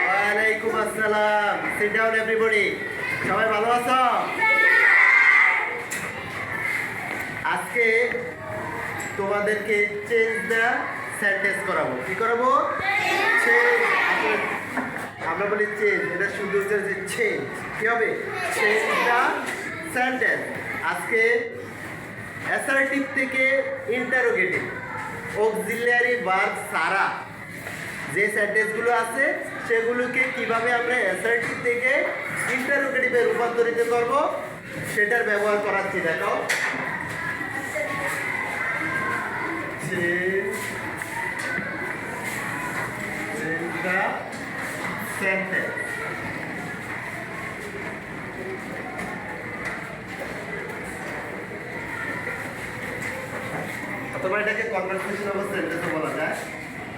ওয়ালাইকুম আসসালাম। Sit down everybody. সবাই ভালো আছো? আজকে তোমাদেরকে চেঞ্জ দ্য সেন্টেন্স করাবো। কি করাবো? আমরা বলি চেঞ্জ, এটা শুধু যে চেঞ্জ। কি হবে? Change the sentence. আজকে অ্যাসার্টিভ থেকে ইন্টারোগেটিভ অক্সিলিয়ারি ভার্ব ছাড়া যে সেন্টেন্সগুলো আছে সেগুলোকে কিভাবে আমরা অ্যাসার্টিভ থেকে ইন্টারোগেটিভে রূপান্তরিত করব সেটার ব্যবহার করাচ্ছি। দেখো, সেন্টেন্স অথবা এটাকে কনভারসেশন অফ সেন্টেন্সও বলা যায়।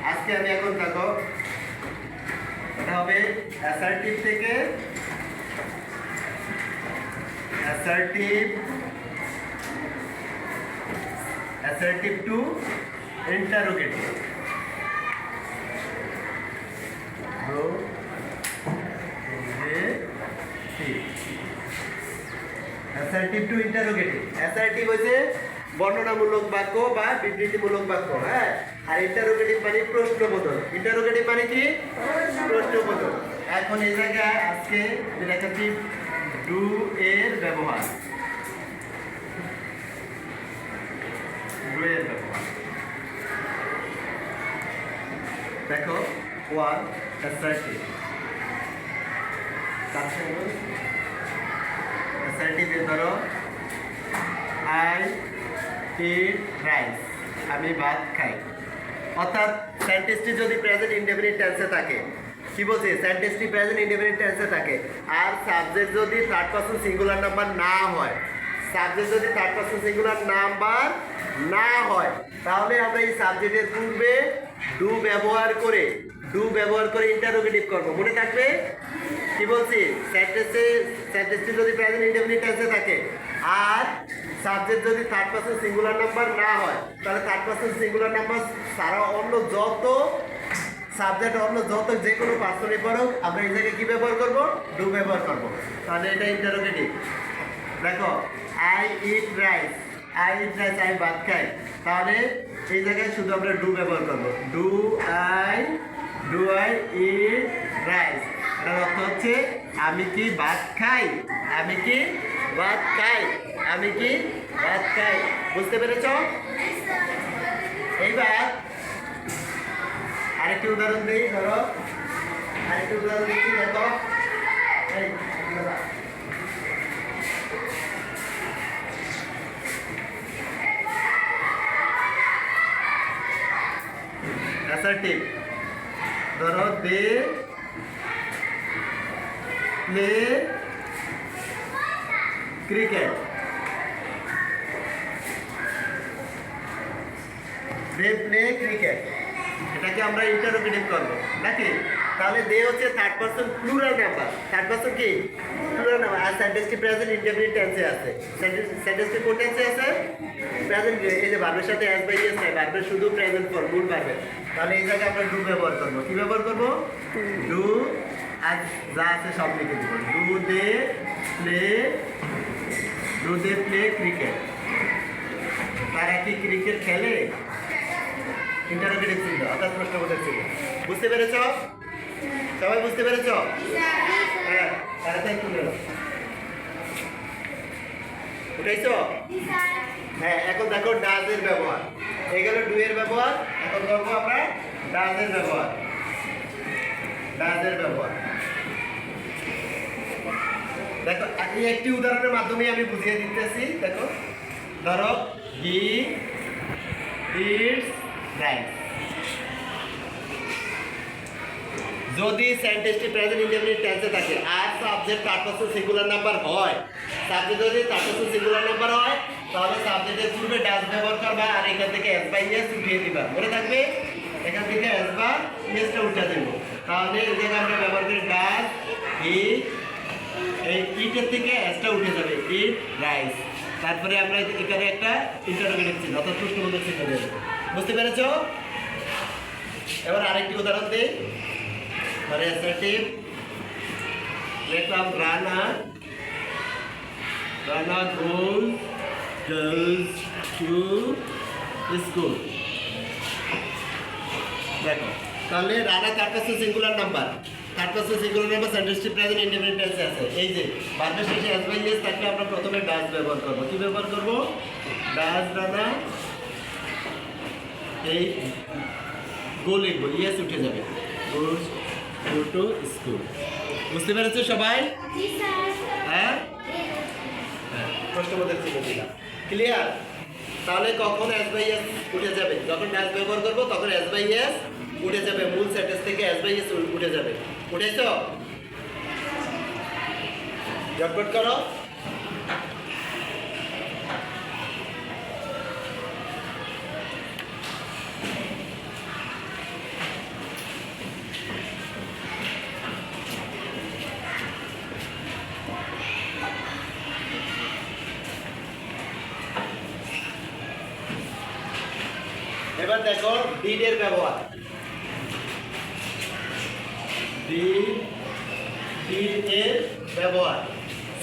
আজকে আমি এখন দেখো, এটা হবে অ্যাসার্টিভ থেকে assertive two interrogative. Assertive two interrogative. Assertive হচ্ছে বর্ণনামূলক বাক্য বা বিবৃতিমূলক বাক্য, হ্যাঁ। আর ইন্টারোগেটিভ মানে প্রশ্নবোধক। ইন্টারোগেটিভ মানে কি? প্রশ্নবোধক। এখন এই জায়গায় আজকে দেখাচ্ছি ডু এর ব্যবহার। ডু এর ব্যবহার দেখো, ওয়ান অ্যাসার্টিভ। অ্যাসার্টিভ ধরো, আই ইট রাইস, আমি ভাত খাই। অর্থাৎ সেন্টেন্সটি যদি প্রেজেন্ট ইনডেফিনিট টেন্সে থাকে, কি বলছি? সেন্টেন্সটি প্রেজেন্ট ইনডেফিনিট টেন্সে থাকে আর সাবজেক্ট যদি থার্ড পারসন সিঙ্গুলার নাম্বার না হয়, সাবজেক্ট যদি থার্ড পারসন সিঙ্গুলার নাম্বার না হয়, তাহলে আমরা এই সাবজেক্টের পূর্বে ডু ব্যবহার করে ইন্টারোগেটিভ করব। মনে থাকবে কি বলছি? সেন্টেন্সটি যদি প্রেজেন্ট ইনডেফিনিট টেন্সে থাকে আর সাবজেক্ট যদি থার্ড পারসন সিঙ্গুলার নাম্বার না হয়, তাহলে থার্ড পারসন সিঙ্গুলার নাম্বার ছাড়া অন্য যত সাবজেক্ট, অন্য যত যে কোনো পার্সনই পড়ুক, আমরা এই জায়গায় কী ব্যবহার করব? ডু ব্যবহার করব। তাহলে এটা ইন্টারোগেটিভ। দেখো, আই ইট রাইস, আমি ভাত খাই। তাহলে এই জায়গায় শুধু আমরা ডু ব্যবহার করব। Do I eat rice. এটার অর্থ হচ্ছে আমি কি ভাত খাই, আমি কি ভাত খাই, আমি কি ভাত খাই। বুঝতে পেরেছ? এইবার আরেকটি উদাহরণ দিই। ধরো, আরেকটি উদাহরণ দিচ্ছি। দেখো, অ্যাসার্টিভ ধরো, they play cricket. They play cricket, এটাকে আমরা ইন্টারোগেটিভ করবো নাকি? তাহলে দে হচ্ছে third person plural number. Third person কি? Plural number. আর সেন্টেন্সটি প্রেজেন্ট ইনডেফিনিট টেন্সে আছে। সেন্টেন্সটি কোন টেন্সে আছে? প্রেজেন্ট। এই যে ভার্বের সাথে অ্যাজ বাই এস নাই, ভার্বের শুধু প্রেজেন্ট ফর্ম, মূল ভার্বের। তাহলে এই জায়গায় আমরা ডু ব্যবহার করবো। কি ব্যবহার করবো? ডু। আর যা আছে সব লিখে দেবো। Do they play cricket. তারা কি ক্রিকেট খেলে? ইন্টারোগেটিভ ছিল, অর্থাৎ প্রশ্নবোধক ছিল। বুঝতে পেরেছ? সবাই বুঝতে পেরেছ? হ্যাঁ, তাড়াতাড়ি তুলে নাও। উঠাইছ? হ্যাঁ, এখন দেখো ডাজের ব্যবহার। এই গেল ডু এর ব্যবহার। এখন করবো আমরা ডাজের ব্যবহার। ডাজের ব্যবহার দেখো, এই একটি উদাহরণের মাধ্যমে আমি বুঝিয়ে দিতেছি। দেখো, ধরো, হি ইটস রাইস। যদি সেন্টেন্সটি প্রেজেন্ট ইনডেফিনিট টেন্সে থাকে আর subject third person singular number হয়, সাবজেক্ট যদি থার্ড পারসন সিঙ্গুলার নাম্বার হয়, তাহলে সাবজেক্টের পূর্বে ডাজ ব্যবহার করবা আর এখান থেকে এস বাই এস উঠিয়ে দিবা। মনে থাকবে? এখান থেকে এস বা এসটা উঠে দেব। তাহলে এই জায়গায় আমরা ব্যবহার করি ডাজ হি। এই ইটের থেকে এসটা উঠে যাবে, ইট রাইস। তারপরে আমরা এখানে একটা ইন্টারোগেটিভ চিহ্ন অর্থাৎ প্রশ্নবোধক চিহ্ন দেব। বুঝতে পেরেছো? এবার আরেকটি উদাহরণ দিই। ধরে অ্যাসার্টিভ লিখলাম রানা goes to school। দেখো তাহলে Rana third person singular number, সেন্টেন্সটি প্রেজেন্ট ইনডেফিনিট টেন্সে আছে। এই যে ভার্বের শেষে এস বাই এস থাকলে আমরা প্রথমে ডাজ ব্যবহার করব। কি ব্যবহার করব? ডাজ রানা, এই গো লিখবো, ইয়েস উঠে যাবে, গোজ গো টু স্কুল। বুঝতে পেরেছো সবাই? হ্যাঁ, প্রশ্নবোধক চিহ্ন দিলাম। ক্লিয়ার? তাহলে কখন এস বাই এস উঠে যাবে? যখন ডাজ ব্যবহার করবো তখন এস বাই এস উঠে যাবে, মূল সেন্টেন্স থেকে এস বাই এস উঠে যাবে। উঠেছো? ঝটপট করো। এবার দেখো ডিড এর ব্যবহার। ডিড এর ব্যবহার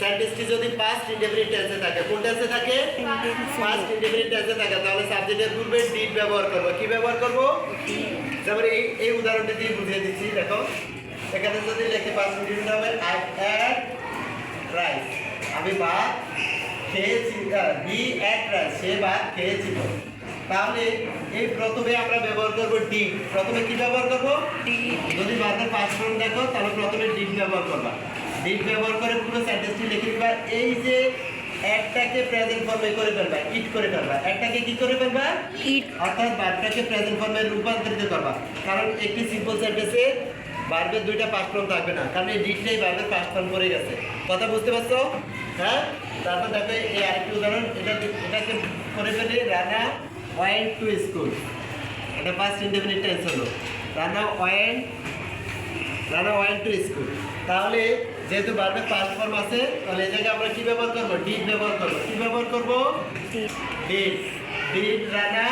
সেন্টেন্সটি যদি পাস্ট ইনডেফিনিট টেন্সে থাকে, কোন টেন্সে থাকে? পাস্ট ইনডেফিনিট টেন্সে থাকে, তাহলে সাবজেক্টের পূর্বে ডিড ব্যবহার করব। কি ব্যবহার করব? যেমন এই উদাহরণটি দিয়ে বুঝিয়ে দিচ্ছি। দেখো এখানে যদি লিখি পাস্ট ইনডেফিনিট হবে আই এট রাইস, আমি ভাত খেয়েছি। হি এট রাইস, সে ভাত খেয়েছিল। তাহলে এই প্রথমে আমরা ব্যবহার করব ডিড। প্রথমে কি ব্যবহার করব? যদি ভার্বের পাস্ট ফর্ম দেখো তাহলে প্রথমে ডিড ব্যবহার করবা। ডিড ব্যবহার করে পুরো সেন্টেন্সটি লিখে দিবা। এই যে একটাকে প্রেজেন্ট ফর্মে করে ফেলবা, ইট করে ফেলবা। একটাকে কি করে ফেলবা? ইট। অর্থাৎ ভার্বটাকে প্রেজেন্ট ফর্মে রূপান্তরিত করবা। কারণ একটি সিম্পল সেন্টেন্সে ভার্বের দুইটা পাস্ট ফর্ম থাকবে না, কারণ এই ডিডটাই ভার্বের পাস্ট ফর্ম করে গেছে। কথা বুঝতে পারছো? হ্যাঁ। তারপর দেখো এই আরেকটি উদাহরণ, এটাকে করে ফেলে রানা ওয়েন্ট টু স্কুল। এটা পাস্ট ইনডেফিনিট টেন্স হলো। Rana went to school. তাহলে যেহেতু ভার্বের পাস্ট ফর্ম আছে, তাহলে এই জায়গায় আমরা কি ব্যবহার করব? ডিড ব্যবহার করব। কি ব্যবহার করব? ডিড রানা।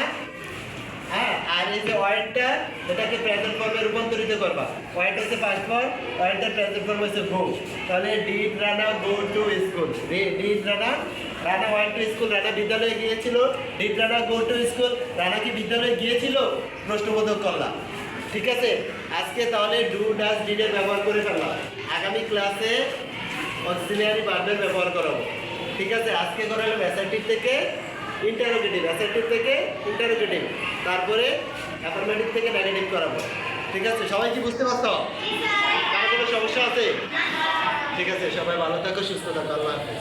হ্যাঁ, আর এই যে ওয়েন্টটা, এটাকে প্রেজেন্ট ফর্মে রূপান্তরিত করবা। ওয়েন্ট হচ্ছে পাস্ট ফর্ম, ওয়েন্টের প্রেজেন্ট ফর্ম হচ্ছে গো। তাহলে did Rana go to school. Did Rana went to school. Rana বিদ্যালয়ে গিয়েছিল। Did Rana go to school. Rana কি বিদ্যালয়ে গিয়েছিল? প্রশ্নবোধক করলাম। ঠিক আছে, আজকে তাহলে ডু ডাজ ডিডের ব্যবহার করে ফেললাম। আগামী ক্লাসে অক্সিলিয়ারি ভার্বের ব্যবহার করাবো। ঠিক আছে, আজকে করালাম অ্যাসার্টিভ থেকে ইন্টারোগেটিভ, তারপরে অ্যাফার্মেটিভ থেকে নেগেটিভ করাবো। ঠিক আছে, সবাই কি বুঝতে পারছো? কার কোনো সমস্যা আছে? ঠিক আছে, সবাই ভালো থাকো, সুস্থ থাকো। আল্লাহ হাফেজ।